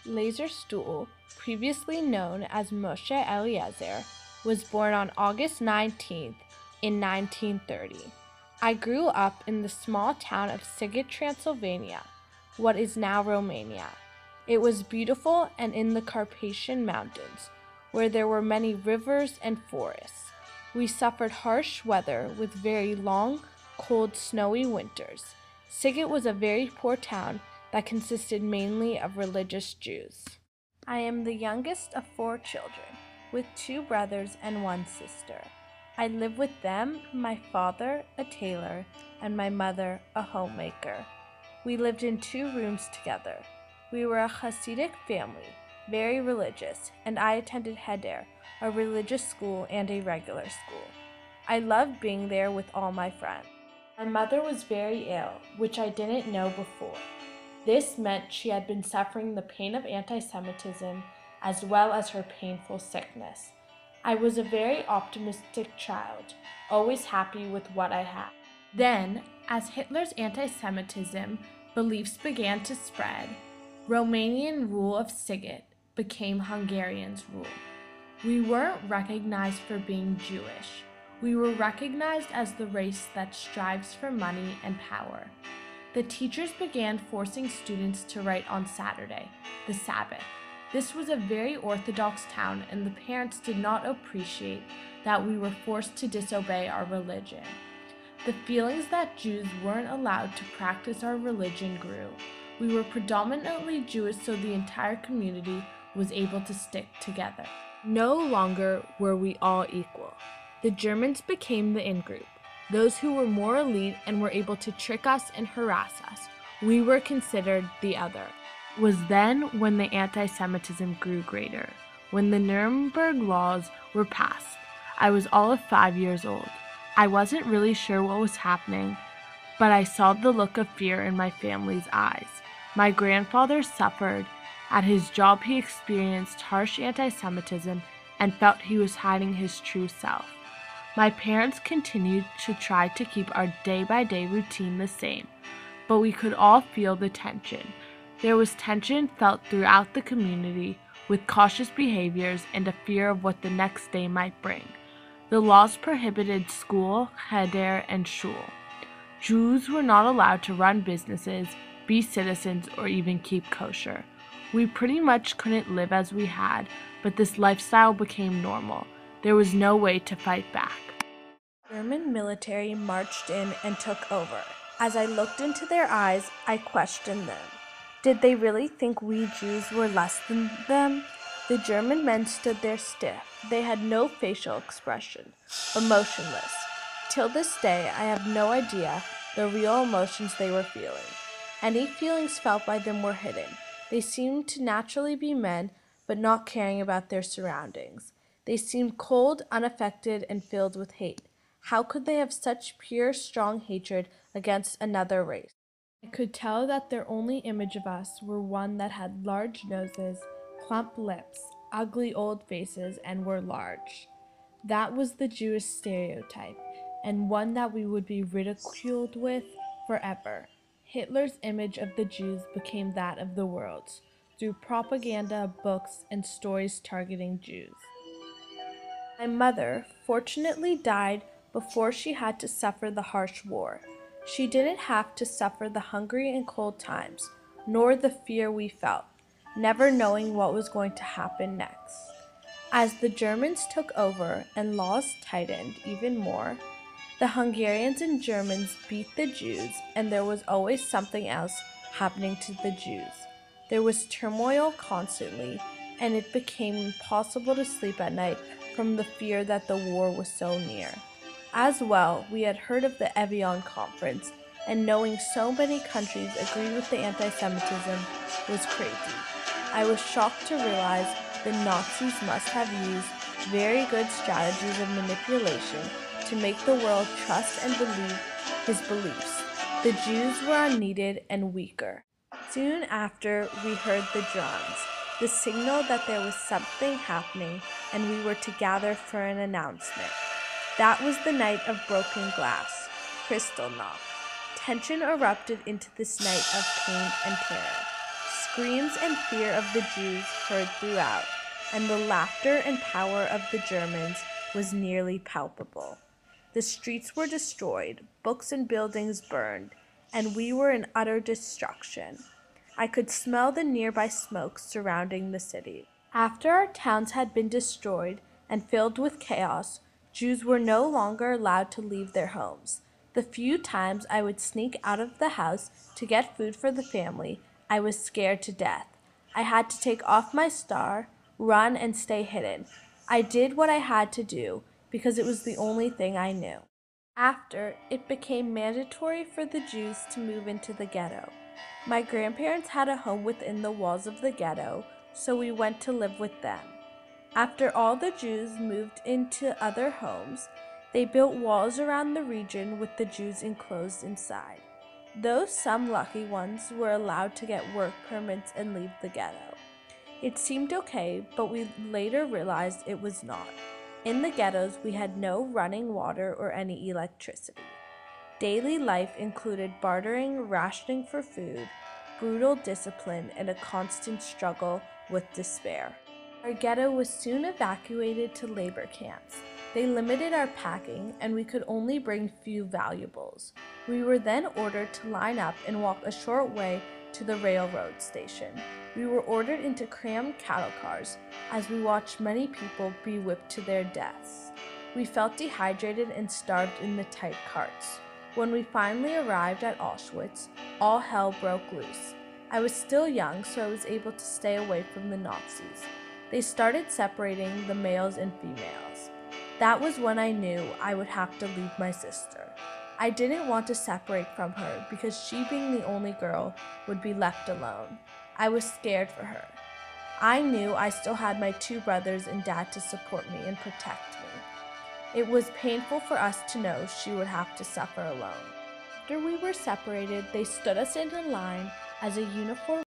Laser Stuhl, previously known as Moshe Eliezer, was born on August 19th in 1930. I grew up in the small town of Sighet, Transylvania, what is now Romania. It was beautiful and in the Carpathian Mountains, where there were many rivers and forests. We suffered harsh weather with very long, cold, snowy winters. Sighet was a very poor town that consisted mainly of religious Jews. I am the youngest of 4 children, with 2 brothers and 1 sister. I live with them, my father, a tailor, and my mother, a homemaker. We lived in 2 rooms together. We were a Hasidic family, very religious, and I attended Heder, a religious school and a regular school. I loved being there with all my friends. My mother was very ill, which I didn't know before. This meant she had been suffering the pain of anti-Semitism as well as her painful sickness. I was a very optimistic child, always happy with what I had. Then, as Hitler's anti-Semitism beliefs began to spread, Romanian rule of Sighet became Hungarian's rule. We weren't recognized for being Jewish. We were recognized as the race that strives for money and power. The teachers began forcing students to write on Saturday, the Sabbath. This was a very Orthodox town, and the parents did not appreciate that we were forced to disobey our religion. The feelings that Jews weren't allowed to practice our religion grew. We were predominantly Jewish, so the entire community was able to stick together. No longer were we all equal. The Germans became the in-group, those who were more elite and were able to trick us and harass us. We were considered the other. It was then when the anti-Semitism grew greater, when the Nuremberg laws were passed. I was all of 5 years old. I wasn't really sure what was happening, but I saw the look of fear in my family's eyes. My grandfather suffered. At his job, he experienced harsh anti-Semitism and felt he was hiding his true self. My parents continued to try to keep our day-by-day routine the same, but we could all feel the tension. There was tension felt throughout the community, with cautious behaviors and a fear of what the next day might bring. The laws prohibited school, heder, and shul. Jews were not allowed to run businesses, be citizens, or even keep kosher. We pretty much couldn't live as we had, but this lifestyle became normal. There was no way to fight back. The German military marched in and took over. As I looked into their eyes, I questioned them. Did they really think we Jews were less than them? The German men stood there stiff. They had no facial expression, emotionless. Till this day, I have no idea the real emotions they were feeling. Any feelings felt by them were hidden. They seemed to naturally be men, but not caring about their surroundings. They seemed cold, unaffected, and filled with hate. How could they have such pure, strong hatred against another race? I could tell that their only image of us were one that had large noses, plump lips, ugly old faces, and were large. That was the Jewish stereotype, and one that we would be ridiculed with forever. Hitler's image of the Jews became that of the world's, through propaganda, books, and stories targeting Jews. My mother, fortunately, died before she had to suffer the harsh war. She didn't have to suffer the hungry and cold times, nor the fear we felt, never knowing what was going to happen next. As the Germans took over and laws tightened even more, the Hungarians and Germans beat the Jews, and there was always something else happening to the Jews. There was turmoil constantly, and it became impossible to sleep at night from the fear that the war was so near. As well, we had heard of the Evian Conference, and knowing so many countries agreed with the anti-Semitism was crazy. I was shocked to realize the Nazis must have used very good strategies of manipulation to make the world trust and believe his beliefs. The Jews were unneeded and weaker. Soon after, we heard the drums, the signal that there was something happening and we were to gather for an announcement. That was the night of broken glass, Kristallnacht. Tension erupted into this night of pain and terror. Screams and fear of the Jews heard throughout, and the laughter and power of the Germans was nearly palpable. The streets were destroyed, books and buildings burned, and we were in utter destruction. I could smell the nearby smoke surrounding the city. After our towns had been destroyed and filled with chaos, Jews were no longer allowed to leave their homes. The few times I would sneak out of the house to get food for the family, I was scared to death. I had to take off my star, run, and stay hidden. I did what I had to do because it was the only thing I knew. After, it became mandatory for the Jews to move into the ghetto. My grandparents had a home within the walls of the ghetto, so we went to live with them. After all the Jews moved into other homes, they built walls around the region with the Jews enclosed inside. Though some lucky ones were allowed to get work permits and leave the ghetto. It seemed okay, but we later realized it was not. In the ghettos, we had no running water or any electricity. Daily life included bartering, rationing for food, brutal discipline, and a constant struggle with despair. Our ghetto was soon evacuated to labor camps. They limited our packing, and we could only bring few valuables. We were then ordered to line up and walk a short way to the railroad station. We were ordered into crammed cattle cars as we watched many people be whipped to their deaths. We felt dehydrated and starved in the tight carts. When we finally arrived at Auschwitz, all hell broke loose. I was still young, so I was able to stay away from the Nazis. They started separating the males and females. That was when I knew I would have to leave my sister. I didn't want to separate from her because she, being the only girl, would be left alone. I was scared for her. I knew I still had my two brothers and dad to support me and protect me. It was painful for us to know she would have to suffer alone. After we were separated, they stood us in a line as a uniformed